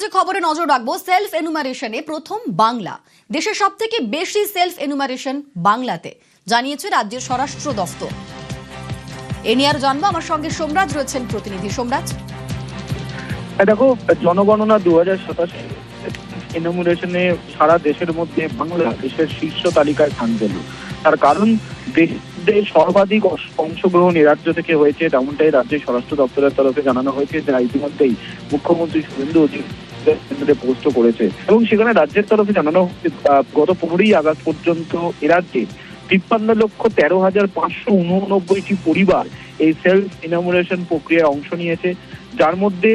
যে খবরে নজর রাখবো সেলফ এনুমারেশনে প্রথম বাংলা। দেশের সবথেকে বেশি সেলফ এনুমারেশন বাংলাতে, জানিয়েছে রাজ্যের স্বরাষ্ট্র দফতর। এ নিয়ে আর জানবো, আমার সঙ্গে সোমরাজ রয়েছেন প্রতিনিধি। সোমরাজ, দেখো, জনগণনা 2027 এনুমারেশনে সারা দেশের মধ্যে বাংলা দেশের শীর্ষ তালিকায় স্থান পেল। তার কারণ দেশের সর্বাধিক অংশগ্রহণ এ রাজ্য থেকে হয়েছে, তেমনটাই রাজ্যের স্বরাষ্ট্র দপ্তরের তরফে জানানো হয়েছে, যা ইতিমধ্যেই মুখ্যমন্ত্রী শুভেন্দু অধিকারী পোস্ট করেছে। এবং সেখানে রাজ্যের তরফে জানানো হচ্ছে গত 15ই আগস্ট পর্যন্ত এ রাজ্যে 53,13,589টি পরিবার এই সেলফ এনুমারেশন প্রক্রিয়ায় অংশ নিয়েছে, যার মধ্যে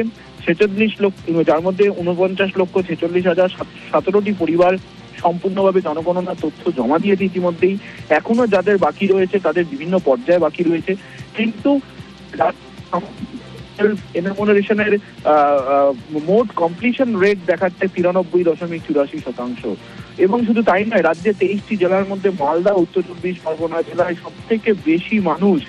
49,46,46,46,017টি পরিবার সম্পূর্ণভাবে জনগণনার তথ্য জমা দিয়েছে ইতিমধ্যেই। এখনো যাদের বাকি রয়েছে তাদের বিভিন্ন পর্যায়ে বাকি রয়েছে, কিন্তু এনুমারেশনের মোট কমপ্লিশন রেট দেখাচ্ছে 93.84%। এবং শুধু তাই নয়, রাজ্যে 23টি জেলার মধ্যে মালদা, উত্তর চব্বিশ পরগনা জেলায় সব থেকে বেশি মানুষ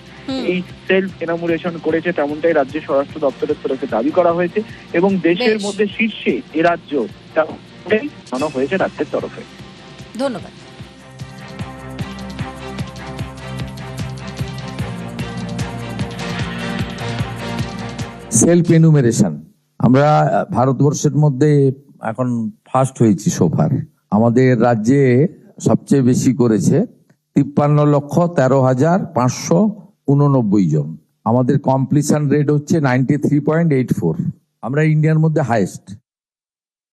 এই সেলফ এনুমারেশন করেছে, তেমনটাই রাজ্যের স্বরাষ্ট্র দপ্তরের তরফে দাবি করা হয়েছে। এবং দেশের মধ্যে শীর্ষে এ রাজ্য জানানো হয়েছে রাজ্যের তরফে। ধন্যবাদ। সেলফ এনুমেরেশন আমরা ভারতবর্ষের মধ্যে এখন ফার্স্ট হয়েছি সোফার। আমাদের রাজ্যে সবচেয়ে বেশি করেছে 53,13,589 জন। আমাদের কমপ্লিশন রেট হচ্ছে 93.84। আমরা ইন্ডিয়ার মধ্যে হাইয়েস্ট।